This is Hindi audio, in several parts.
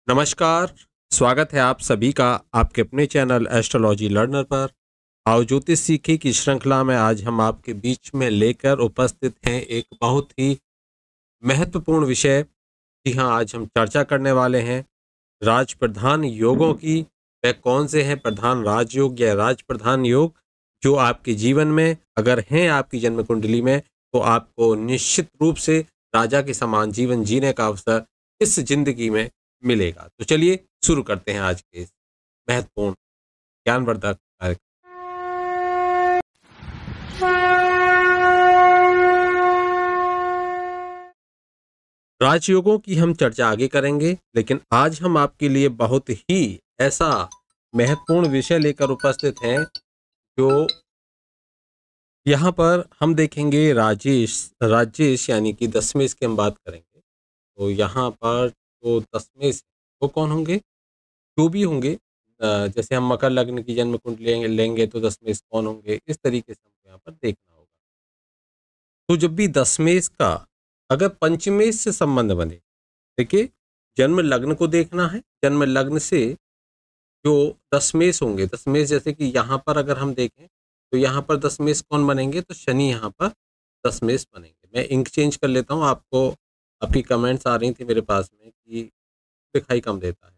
नमस्कार, स्वागत है आप सभी का आपके अपने चैनल एस्ट्रोलॉजी लर्नर पर। आओ ज्योतिष सीखे की श्रृंखला में आज हम आपके बीच में लेकर उपस्थित हैं एक बहुत ही महत्वपूर्ण विषय। जी हाँ, आज हम चर्चा करने वाले हैं राज प्रधान योगों की। वह कौन से हैं प्रधान राजयोग या राज प्रधान योग जो आपके जीवन में अगर हैं आपकी जन्म कुंडली में तो आपको निश्चित रूप से राजा के समान जीवन जीने का अवसर इस जिंदगी में मिलेगा। तो चलिए शुरू करते हैं आज के इस महत्वपूर्ण ज्ञानवर्धक कार्यक्रम। राजयोगों की हम चर्चा आगे करेंगे, लेकिन आज हम आपके लिए बहुत ही ऐसा महत्वपूर्ण विषय लेकर उपस्थित हैं जो यहाँ पर हम देखेंगे। राजेश राजेश यानी कि दशमेश की हम बात करेंगे। तो यहाँ पर जो दशमेश वो कौन होंगे, जो भी होंगे। जैसे हम मकर लग्न की जन्म कुंडली लेंगे तो दशमेश कौन होंगे, इस तरीके से हमको यहाँ पर देखना होगा। तो जब भी दशमेश का अगर पंचमेश से संबंध बने, देखिए जन्म लग्न को देखना है। जन्म लग्न से जो दशमेश होंगे, दशमेश जैसे कि यहाँ पर अगर हम देखें तो यहाँ पर दशमेश कौन बनेंगे, तो शनि यहाँ पर दशमेश बनेंगे। मैं इंक चेंज कर लेता हूँ। आपको आपकी कमेंट्स आ रही थी मेरे पास में कि दिखाई कम देता है।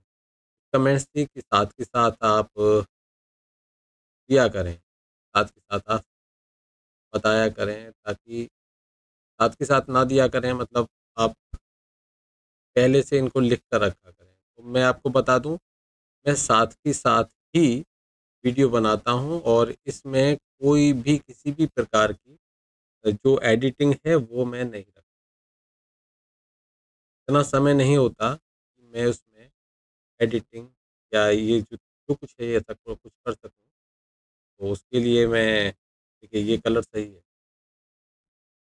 कमेंट्स थी कि साथ के साथ आप दिया करें, साथ के साथ आप बताया करें, ताकि साथ के साथ ना दिया करें मतलब आप पहले से इनको लिख कर रखा करें। तो मैं आपको बता दूं, मैं साथ के साथ ही वीडियो बनाता हूं और इसमें कोई भी किसी भी प्रकार की जो एडिटिंग है वो मैं नहीं रखता। इतना समय नहीं होता कि मैं उसमें एडिटिंग या ये जो कुछ है ऐसा कुछ कर सकूं। तो उसके लिए मैं, देखिए ये कलर सही है,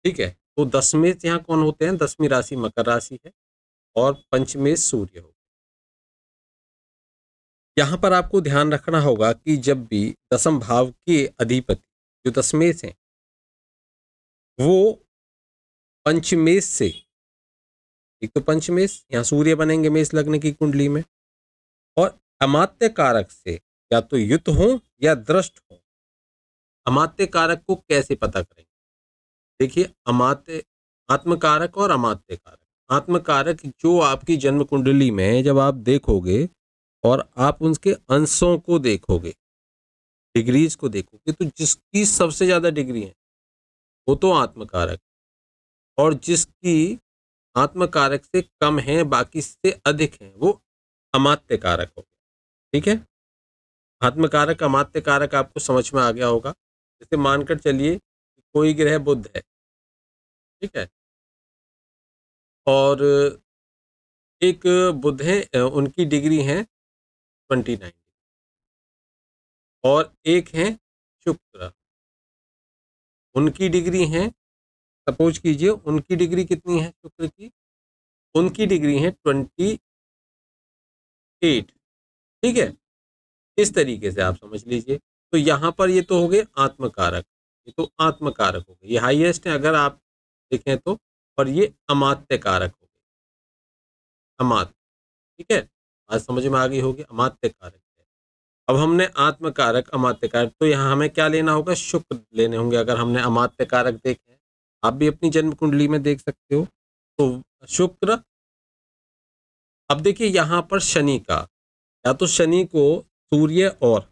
ठीक है। तो दशमेश यहाँ कौन होते हैं, दसवीं राशि मकर राशि है और पंचमेश सूर्य हो। यहाँ पर आपको ध्यान रखना होगा कि जब भी दसम भाव के अधिपति जो दशमेश हैं वो पंचमेश से, एक तो पंचमेश यहाँ सूर्य बनेंगे मेष लग्न की कुंडली में, और अमात्य कारक से या तो युत हो या दृष्ट हो। अमात्य कारक को कैसे पता करेंगे, देखिए अमात्य, आत्मकारक और अमात्य कारक। आत्मकारक जो आपकी जन्म कुंडली में जब आप देखोगे और आप उसके अंशों को देखोगे, डिग्रीज को देखोगे, तो जिसकी सबसे ज्यादा डिग्री है वो तो आत्मकारक, और जिसकी आत्मकारक से कम है बाकी से अधिक है वो अमात्य कारक हो गया। ठीक है, आत्मकारक अमात्य कारक आपको समझ में आ गया होगा। जैसे मानकर चलिए कि कोई ग्रह बुध है, ठीक है, और एक बुध है, उनकी डिग्री है 29, और एक है शुक्र, उनकी डिग्री है, सपोज कीजिए उनकी डिग्री कितनी है शुक्र की, उनकी डिग्री है 28। ठीक है, इस तरीके से आप समझ लीजिए। तो यहाँ पर ये तो हो गए आत्मकारक, ये तो आत्मकारक हो गए, ये हाईएस्ट है अगर आप देखें तो, और ये अमात्य कारक हो गए, अमात्य। ठीक है, आज समझ में आ गई होगी, अमात्य कारक है। अब हमने आत्मकारक अमात्य कारक, तो यहाँ हमें क्या लेना होगा, शुक्र लेने होंगे। अगर हमने अमात्य कारक देखे, आप भी अपनी जन्म कुंडली में देख सकते हो, तो शुक्र। अब देखिए यहाँ पर शनि का, या तो शनि को सूर्य, और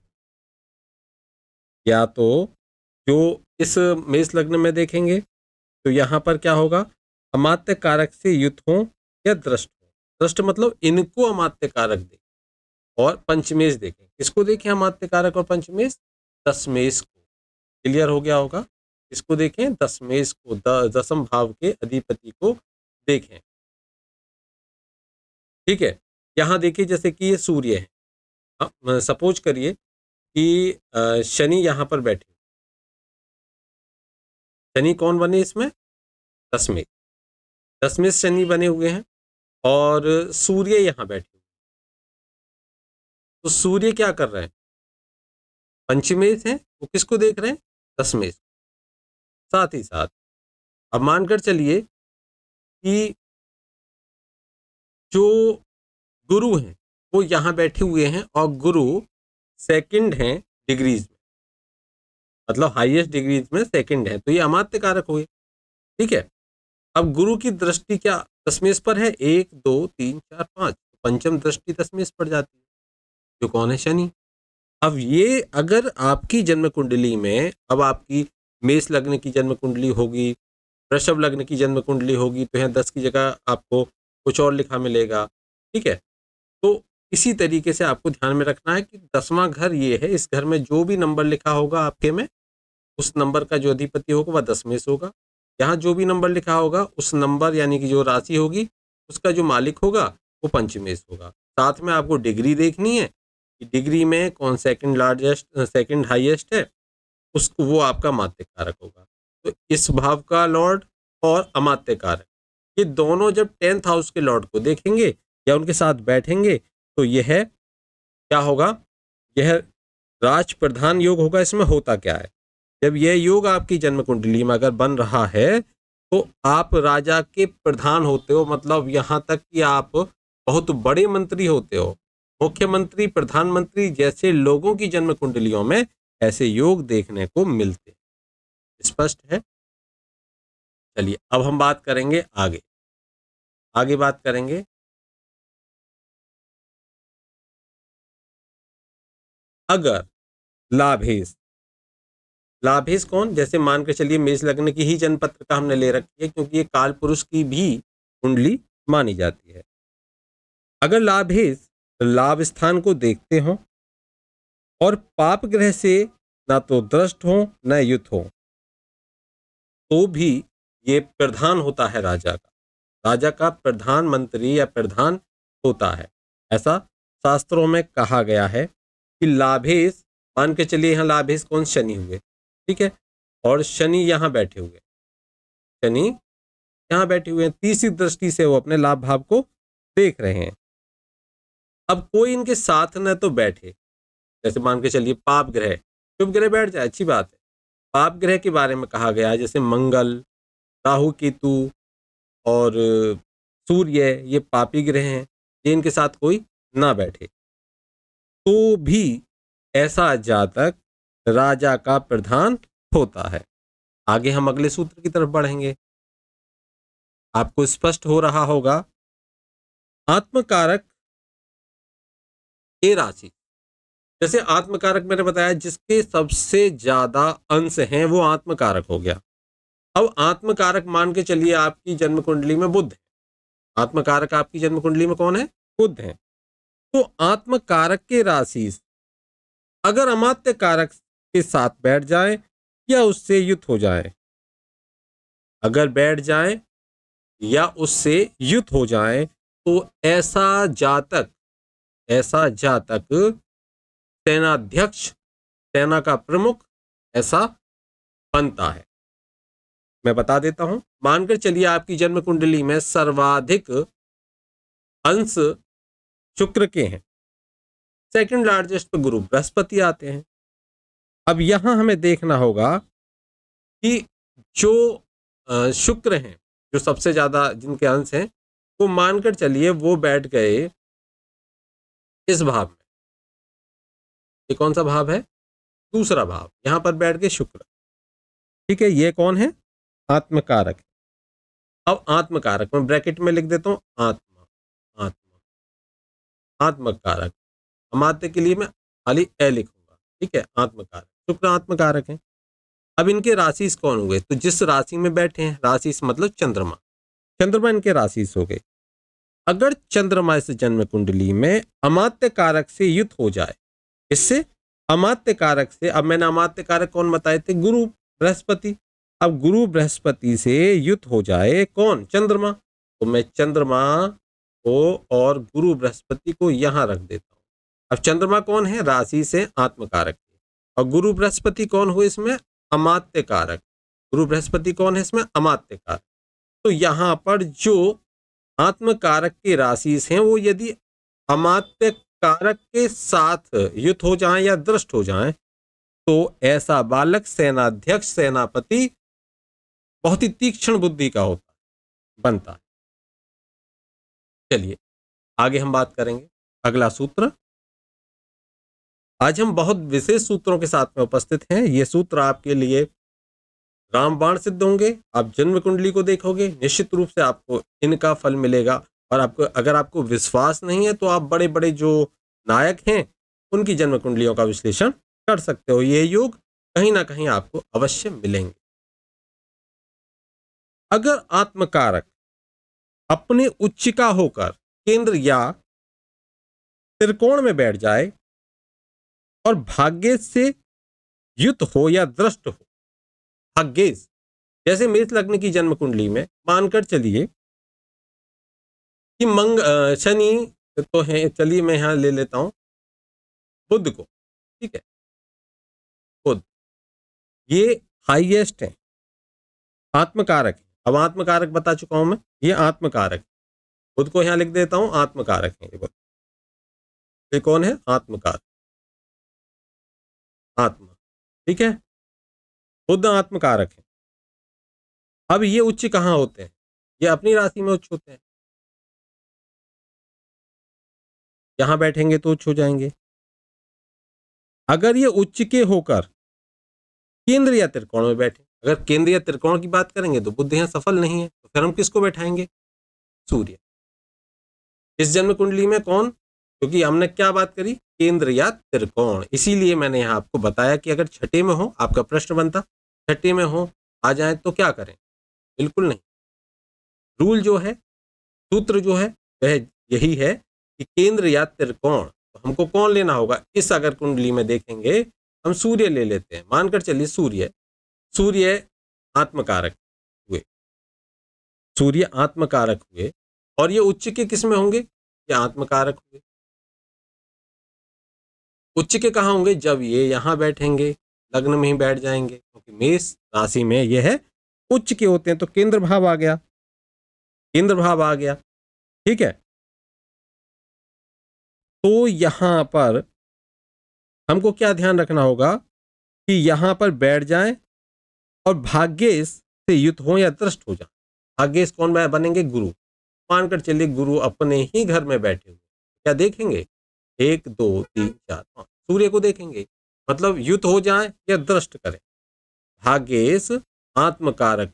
या तो जो इस मेष लग्न में देखेंगे तो यहाँ पर क्या होगा, अमात्य कारक से युत हो या दृष्ट हो। दृष्ट मतलब इनको अमात्य कारक देखें, और पंचमेश देखें। किसको देखें अमात्य कारक और पंचमेश, दशमेश को। क्लियर हो गया होगा, इसको देखें दशमेश को, दसम भाव के अधिपति को देखें। ठीक है, यहाँ देखिए जैसे कि ये सूर्य है, सपोज करिए कि शनि यहाँ पर बैठे, शनि कौन बने इसमें, दशमेश, दशमेश शनि बने हुए हैं, और सूर्य यहाँ बैठे हुए। तो सूर्य क्या कर रहे हैं, पंचमेश है, वो किसको देख रहे हैं, दशमेश। साथ ही साथ अब मानकर चलिए कि जो गुरु हैं वो यहाँ बैठे हुए हैं और गुरु सेकंड हैं डिग्रीज में, मतलब हाईएस्ट डिग्रीज में सेकंड है, तो ये अमात्य कारक हुए। ठीक है, अब गुरु की दृष्टि क्या दशमेश पर है, 1 2 3 4 5, पंचम दृष्टि दशमेश पर जाती है, जो कौन है, शनि। अब ये अगर आपकी जन्म कुंडली में, अब आपकी मेष लग्न की जन्म कुंडली होगी, वृषभ लग्न की जन्म कुंडली होगी, तो यहाँ 10 की जगह आपको कुछ और लिखा मिलेगा। ठीक है, तो इसी तरीके से आपको ध्यान में रखना है कि 10वां घर ये है, इस घर में जो भी नंबर लिखा होगा आपके में, उस नंबर का जो अधिपति होगा वह दशमेश होगा। यहाँ जो भी नंबर लिखा होगा उस नंबर यानी कि जो राशि होगी उसका जो मालिक होगा वो पंचमेश होगा। साथ में आपको डिग्री देखनी है कि डिग्री में कौन सेकंड लार्जेस्ट सेकंड हाईएस्ट है, उसको वो आपका मात्य कारक होगा। तो इस भाव का लॉर्ड और अमात्य कारक ये दोनों जब 10th हाउस के लॉर्ड को देखेंगे या उनके साथ बैठेंगे तो यह क्या होगा, यह राज प्रधान योग होगा। इसमें होता क्या है, जब यह योग आपकी जन्म कुंडली में अगर बन रहा है तो आप राजा के प्रधान होते हो, मतलब यहाँ तक कि आप बहुत बड़े मंत्री होते हो, मुख्यमंत्री प्रधानमंत्री जैसे लोगों की जन्म कुंडलियों में ऐसे योग देखने को मिलते हैं। स्पष्ट है। चलिए अब हम बात करेंगे आगे बात करेंगे अगर लाभेश कौन, जैसे मान के चलिए मेष लग्न की ही जन्म पत्र का हमने ले रखी है क्योंकि ये काल पुरुष की भी कुंडली मानी जाती है। अगर लाभेश लाभ स्थान को देखते हो और पाप ग्रह से ना तो दृष्ट हो न युत हो, तो भी ये प्रधान होता है राजा का प्रधानमंत्री या प्रधान होता है। ऐसा शास्त्रों में कहा गया है कि लाभेश, मान के चलिए यहाँ लाभेश कौन, शनि हुए। ठीक है, और शनि यहाँ बैठे हुए, शनि यहाँ बैठे हुए हैं, तीसरी दृष्टि से वो अपने लाभ भाव को देख रहे हैं। अब कोई इनके साथ न तो बैठे, जैसे मान के चलिए पाप ग्रह, शुभ ग्रह बैठ जाए अच्छी बात है। पाप ग्रह के बारे में कहा गया है जैसे मंगल, राहु, केतु और सूर्य, ये पापी ग्रह हैं, ये इनके साथ कोई ना बैठे तो भी ऐसा जातक राजा का प्रधान होता है। आगे हम अगले सूत्र की तरफ बढ़ेंगे, आपको स्पष्ट हो रहा होगा। आत्मकारक ए राशि, जैसे आत्मकारक मैंने बताया जिसके सबसे ज्यादा अंश हैं वो आत्मकारक हो गया। अब आत्मकारक मान के चलिए आपकी जन्म कुंडली में बुध है, आत्मकारक आपकी जन्म कुंडली में कौन है, बुध है। तो आत्मकारक के राशि अगर अमात्य कारक के साथ बैठ जाए या उससे युत हो जाए, अगर बैठ जाए या उससे युत हो जाए तो ऐसा जातक सेनाध्यक्ष, सेना का प्रमुख ऐसा बनता है। मैं बता देता हूं, मानकर चलिए आपकी जन्म कुंडली में सर्वाधिक अंश शुक्र के हैं, सेकंड लार्जेस्ट पे गुरु बृहस्पति आते हैं। अब यहां हमें देखना होगा कि जो शुक्र हैं, जो सबसे ज्यादा जिनके अंश हैं, वो मानकर चलिए वो बैठ गए इस भाव में। ये कौन सा भाव है, दूसरा भाव, यहां पर बैठ गए शुक्र। ठीक है, ये कौन है, आत्मकारक। अब आत्मकारक मैं ब्रैकेट में लिख देता हूं, आत्मकारक। अमात्य के लिए मैं खाली ए लिखूंगा। ठीक है, आत्मकारक, शुक्र आत्मकारक है। अब इनके राशि कौन हुए, तो जिस राशि में बैठे हैं, राशि मतलब चंद्रमा इनके राशि हो गए। अगर चंद्रमा इस जन्म कुंडली में अमात्य कारक से युत हो जाए, इससे अमात्य कारक से, अब मैंने अमात्य कारक कौन बताए थे, गुरु बृहस्पति। अब गुरु बृहस्पति से युत हो जाए कौन, चंद्रमा, तो मैं चंद्रमा को और गुरु बृहस्पति को यहां रख देता हूं। अब चंद्रमा कौन है, राशि से आत्मकारक, और गुरु बृहस्पति कौन हुए इसमें, अमात्य कारक। गुरु बृहस्पति कौन है इसमें, अमात्य कारक। तो यहां पर जो आत्मकारक के राशि हैं वो यदि अमात्य कारक के साथ युत हो जाएं या दृष्ट हो जाएं तो ऐसा बालक सेनाध्यक्ष, सेनापति बहुत ही तीक्ष्ण बुद्धि का बनता है। चलिए आगे हम बात करेंगे। अगला सूत्र, आज हम बहुत विशेष सूत्रों के साथ में उपस्थित हैं। ये सूत्र आपके लिए रामबाण सिद्ध होंगे। आप जन्म कुंडली को देखोगे, निश्चित रूप से आपको इनका फल मिलेगा। और आपको, अगर आपको विश्वास नहीं है तो आप बड़े बड़े जो नायक हैं उनकी जन्म कुंडलियों का विश्लेषण कर सकते हो। ये योग कहीं ना कहीं आपको अवश्य मिलेंगे। अगर आत्मकारक अपने उच्चिका होकर केंद्र या त्रिकोण में बैठ जाए और भाग्य से युत हो या दृष्ट हो, भाग्येश, जैसे मेष लग्न की जन्म कुंडली में मानकर चलिए कि शनि तो है, चलिए मैं यहां ले लेता हूं बुध को, ठीक है, बुध ये हाईएस्ट है, आत्मकारक है। अब आत्मकारक बता चुका हूं मैं, ये आत्मकारक है। बुध को यहां लिख देता हूं, आत्मकारक है ये बुध। ये कौन है? आत्मकारक, आत्मा, ठीक है, बुध आत्मकारक है। अब ये उच्च कहां होते हैं? ये अपनी राशि में उच्च होते हैं। यहां बैठेंगे तो उच्च हो जाएंगे। अगर ये उच्च के होकर केंद्र या त्रिकोण में बैठे, अगर केंद्र या त्रिकोण की बात करेंगे तो बुध यहां सफल नहीं है, तो फिर हम किसको बैठाएंगे? सूर्य। इस जन्म कुंडली में कौन? क्योंकि हमने क्या बात करी? केंद्र या त्रिकोण। इसीलिए मैंने यहां आपको बताया कि अगर छठे में हो, आपका प्रश्न बनता छठे में हो आ जाए तो क्या करें? बिल्कुल नहीं। रूल जो है, सूत्र जो है वह यही है कि केंद्र या त्रिकोण। तो हमको कौन लेना होगा? इस अगर कुंडली में देखेंगे हम सूर्य ले लेते हैं, मानकर चलिए सूर्य, सूर्य आत्मकारक हुए, सूर्य आत्मकारक हुए। और ये उच्च के किस में होंगे? ये आत्मकारक हुए। उच्च के कहाँ होंगे? जब ये यहां बैठेंगे, लग्न में ही बैठ जाएंगे, क्योंकि मेष राशि में ये है उच्च के होते हैं। तो केंद्र भाव आ गया, केंद्र भाव आ गया, ठीक है। तो यहां पर हमको क्या ध्यान रखना होगा कि यहां पर बैठ जाएं और भाग्येश से युत हो या दृष्ट हो जाए। भाग्येश कौन बनेंगे? गुरु। मानकर चलिए गुरु अपने ही घर में बैठे हुए, क्या देखेंगे? 1 2 3 4 5 सूर्य को देखेंगे, मतलब युत हो जाए या दृष्ट करें। भाग्येश आत्मकारक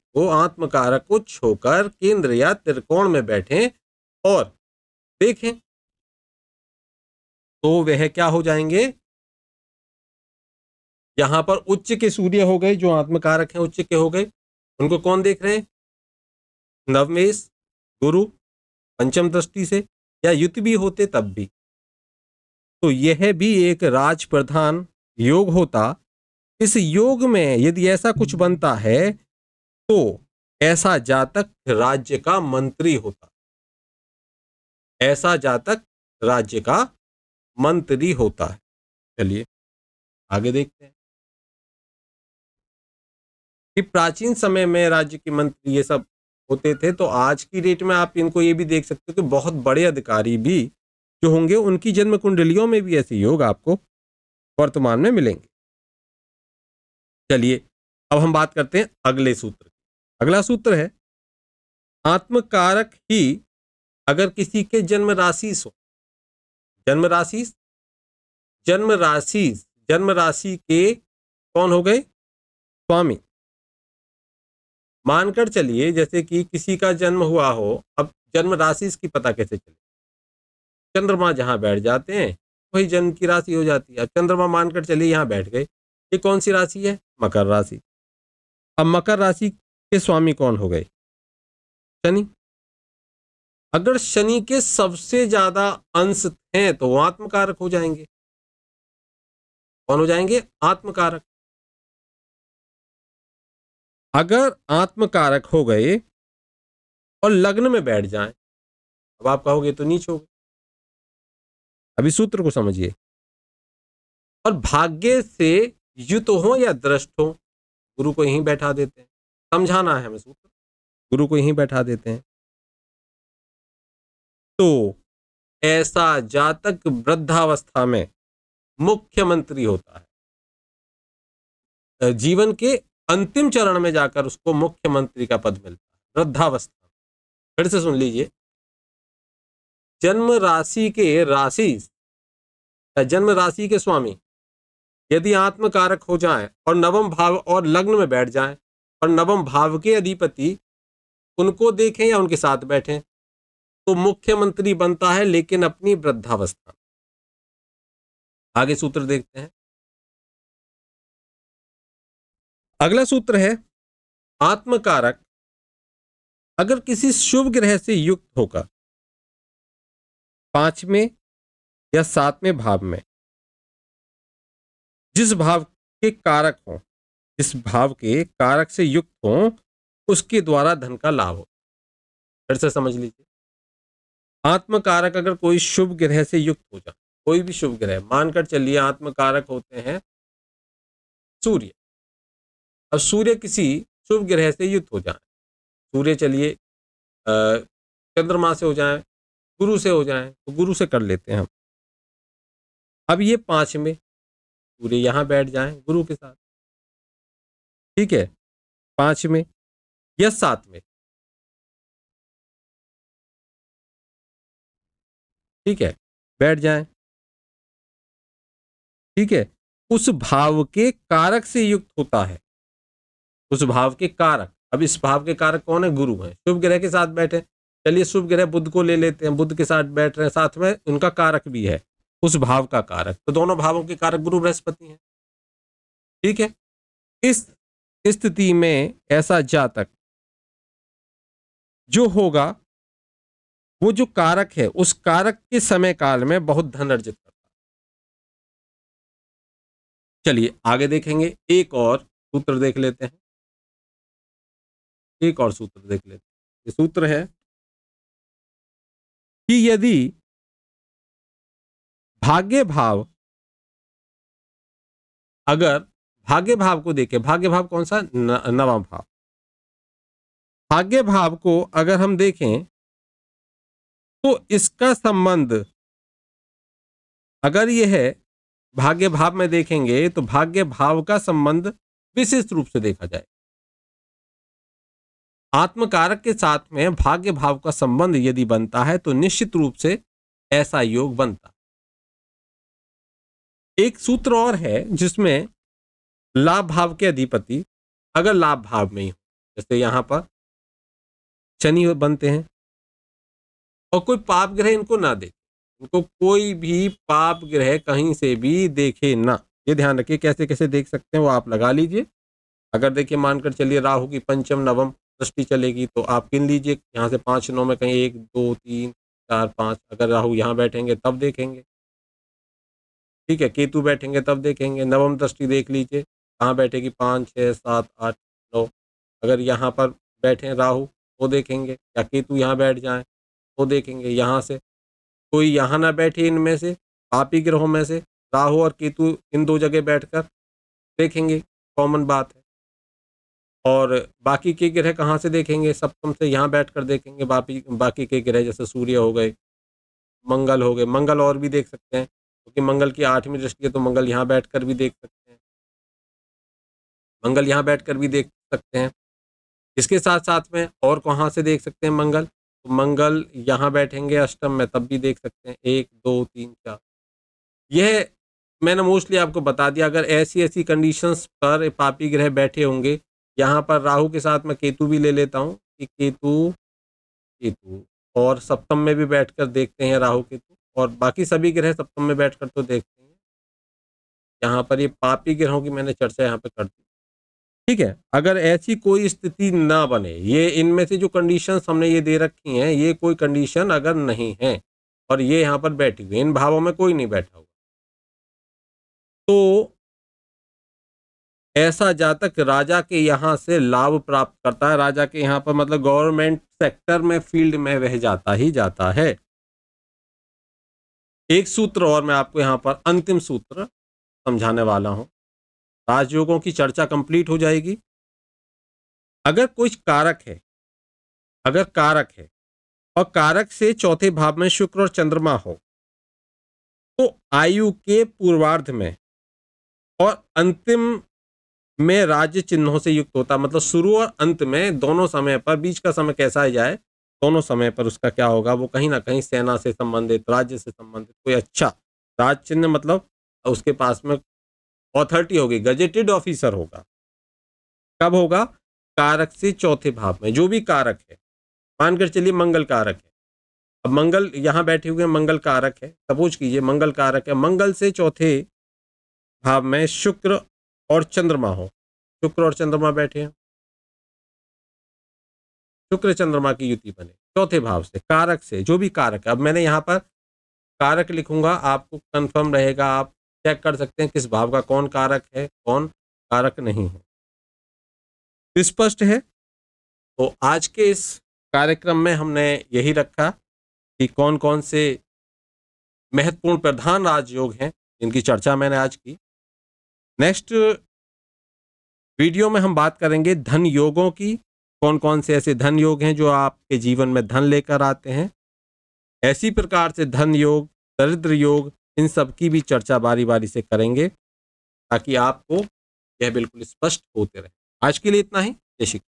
को छोकर केंद्र या त्रिकोण में बैठे और देखें, तो वह क्या हो जाएंगे? यहां पर उच्च के सूर्य हो गए, जो आत्मकारक हैं उच्च के हो गए। उनको कौन देख रहे हैं? नवमेश, गुरु, पंचम दृष्टि से, या युत भी होते तब भी। तो यह भी एक राज प्रधान योग होता। इस योग में यदि ऐसा कुछ बनता है तो ऐसा जातक राज्य का मंत्री होता, ऐसा जातक राज्य का मंत्री होता है। चलिए आगे देखते हैं कि प्राचीन समय में राज्य के मंत्री ये सब होते थे। तो आज की डेट में आप इनको ये भी देख सकते हो कि बहुत बड़े अधिकारी भी जो होंगे उनकी जन्म कुंडलियों में भी ऐसे योग आपको वर्तमान में मिलेंगे। चलिए अब हम बात करते हैं अगले सूत्र की। अगला सूत्र है, आत्मकारक ही अगर किसी के जन्म राशि हो, जन्म राशि, जन्म राशि, जन्म राशि के कौन हो गए? स्वामी। मानकर चलिए जैसे कि किसी का जन्म हुआ हो, अब जन्म राशि की पता कैसे चले? चंद्रमा जहां बैठ जाते हैं वही जन्म की राशि हो जाती है। अब चंद्रमा मानकर चलिए यहां बैठ गए, ये कौन सी राशि है? मकर राशि। अब मकर राशि के स्वामी कौन हो गए? शनि। अगर शनि के सबसे ज्यादा अंश हैं तो वो आत्मकारक हो जाएंगे। कौन हो जाएंगे? आत्मकारक। अगर आत्मकारक हो गए और लग्न में बैठ जाएं, अब आप कहोगे तो नीच हो गए। अभी सूत्र को समझिए। और भाग्य से युत हो या दृष्ट हो, गुरु को यहीं बैठा देते हैं। समझाना है हमें सूत्र, गुरु को यहीं बैठा देते हैं। तो ऐसा जातक वृद्धावस्था में मुख्यमंत्री होता है। जीवन के अंतिम चरण में जाकर उसको मुख्यमंत्री का पद मिलता है, वृद्धावस्था। फिर से सुन लीजिए, जन्म राशि के राशि जन्म राशि के स्वामी यदि आत्मकारक हो जाएं और नवम भाव और लग्न में बैठ जाएं और नवम भाव के अधिपति उनको देखें या उनके साथ बैठें तो मुख्यमंत्री बनता है, लेकिन अपनी वृद्धावस्था। आगे सूत्र देखते हैं। अगला सूत्र है आत्मकारक अगर किसी शुभ ग्रह से युक्त होकर 5वें या 7वें भाव में जिस भाव के कारक हो, जिस भाव के कारक से युक्त हो, उसके द्वारा धन का लाभ हो। फिर से समझ लीजिए, आत्मकारक अगर कोई शुभ ग्रह से युक्त हो जाए, कोई भी शुभ ग्रह, मानकर चलिए आत्मकारक होते हैं सूर्य। अब सूर्य किसी शुभ ग्रह से युक्त हो जाए, सूर्य चलिए चंद्रमा से हो जाए, गुरु से हो जाए, तो गुरु से कर लेते हैं हम। अब ये 5 में सूर्य यहां बैठ जाए गुरु के साथ, ठीक है, 5 में या 7 में, ठीक है, बैठ जाए, ठीक है, उस भाव के कारक से युक्त होता है, उस भाव के कारक। अब इस भाव के कारक कौन है? गुरु है। शुभ ग्रह के साथ बैठे, चलिए शुभ ग्रह बुध को ले लेते हैं, बुध के साथ बैठ रहे हैं, साथ में उनका कारक भी है, उस भाव का कारक, तो दोनों भावों के कारक गुरु बृहस्पति हैं, ठीक है। इस स्थिति में ऐसा जातक जो होगा, वो जो कारक है उस कारक के समय काल में बहुत धन अर्जित करता है। चलिए आगे देखेंगे, एक और सूत्र देख लेते हैं, एक और सूत्र देख लेते हैं। ये सूत्र है कि यदि भाग्य भाव, अगर भाग्य भाव को देखें, भाग्य भाव कौन सा? नवम भाव। भाग्य भाव को अगर हम देखें तो इसका संबंध, अगर यह है भाग्य भाव में देखेंगे तो भाग्य भाव का संबंध विशेष रूप से देखा जाए, आत्मकारक के साथ में भाग्य भाव का संबंध यदि बनता है तो निश्चित रूप से ऐसा योग बनता। एक सूत्र और है जिसमें लाभ भाव के अधिपति अगर लाभ भाव में ही हो, जैसे यहां पर शनि बनते हैं, और कोई पाप ग्रह इनको ना देखे, इनको कोई भी पाप ग्रह कहीं से भी देखे ना, ये ध्यान रखिए। कैसे कैसे देख सकते हैं वो आप लगा लीजिए। अगर देखिए मानकर चलिए राहु की पंचम नवम दृष्टि चलेगी तो आप गिन लीजिए, यहाँ से 5 9 में कहीं 1 2 3 4 5, अगर राहु यहाँ बैठेंगे तब देखेंगे, ठीक है, केतु बैठेंगे तब देखेंगे। नवम दृष्टि देख लीजिए कहाँ बैठेगी, 5 6 7 8 9, अगर यहाँ पर बैठे राहु वो देखेंगे, या केतु यहाँ बैठ जाए वो देखेंगे। यहाँ से कोई यहाँ ना बैठे, इनमें से पापी ग्रहों में से राहु और केतु इन 2 जगह बैठकर देखेंगे, कॉमन बात है। और बाकी के ग्रह कहाँ से देखेंगे? सप्तम से यहाँ बैठकर देखेंगे। बाकी के ग्रह जैसे सूर्य हो गए, मंगल हो गए, मंगल और भी देख सकते हैं क्योंकि मंगल की 8वीं दृष्टि है, तो मंगल यहाँ बैठकर भी देख सकते हैं, मंगल यहाँ बैठकर भी देख सकते हैं। इसके साथ साथ में और कहाँ से देख सकते हैं मंगल? तो मंगल यहाँ बैठेंगे अष्टम में तब भी देख सकते हैं, 1 2 3 4। यह मैंने मोस्टली आपको बता दिया। अगर ऐसी ऐसी कंडीशंस पर पापी ग्रह बैठे होंगे, यहाँ पर राहु के साथ मैं केतु भी ले लेता हूँ कि केतु और सप्तम में भी बैठकर देखते हैं राहु केतु, और बाकी सभी ग्रह सप्तम में बैठकर तो देखते हैं। यहाँ पर ये पापी ग्रहों की मैंने चर्चा यहाँ पे कर दी, ठीक है। अगर ऐसी कोई स्थिति ना बने, ये इनमें से जो कंडीशंस हमने ये दे रखी हैं, ये कोई कंडीशन अगर नहीं है और ये यहाँ पर बैठी हुई, इन भावों में कोई नहीं बैठा हुआ, तो ऐसा जातक राजा के यहाँ से लाभ प्राप्त करता है। राजा के यहाँ पर मतलब गवर्नमेंट सेक्टर में, फील्ड में वह जाता ही जाता है। एक सूत्र और मैं आपको यहाँ पर अंतिम सूत्र समझाने वाला हूं, राजयोगों की चर्चा कंप्लीट हो जाएगी। अगर कोई कारक है, अगर कारक है और कारक से चौथे भाव में शुक्र और चंद्रमा हो, तो आयु के पूर्वार्ध में और अंतिम में राज्य चिन्हों से युक्त होता, मतलब शुरू और अंत में दोनों समय पर, बीच का समय कैसा आ जाए दोनों समय पर उसका क्या होगा, वो कहीं ना कहीं सेना से संबंधित, राज्य से संबंधित कोई अच्छा राज चिन्ह, मतलब उसके पास में ऑथोरिटी होगी, गजेटेड ऑफिसर होगा। कब होगा? कारक से चौथे भाव में। जो भी कारक है, मानकर चलिए मंगल कारक है, अब मंगल यहाँ बैठे हुए मंगल कारक है, सपोज कीजिए मंगल कारक है, मंगल से चौथे भाव में शुक्र और चंद्रमा हो, शुक्र और चंद्रमा बैठे हैं, शुक्र चंद्रमा की युति बने चौथे भाव से, कारक से, जो भी कारक है। अब मैंने यहाँ पर कारक लिखूंगा, आपको कंफर्म रहेगा, आप चेक कर सकते हैं किस भाव का कौन कारक है, कौन कारक नहीं है। स्पष्ट है? तो आज के इस कार्यक्रम में हमने यही रखा कि कौन कौन से महत्वपूर्ण प्रधान राजयोग हैं जिनकी चर्चा मैंने आज की। नेक्स्ट वीडियो में हम बात करेंगे धन योगों की, कौन कौन से ऐसे धन योग हैं जो आपके जीवन में धन लेकर आते हैं। ऐसी प्रकार से धन योग, दरिद्र योग, इन सब की भी चर्चा बारी बारी से करेंगे ताकि आपको यह बिल्कुल स्पष्ट होते रहे। आज के लिए इतना ही। जय श्री कृष्ण।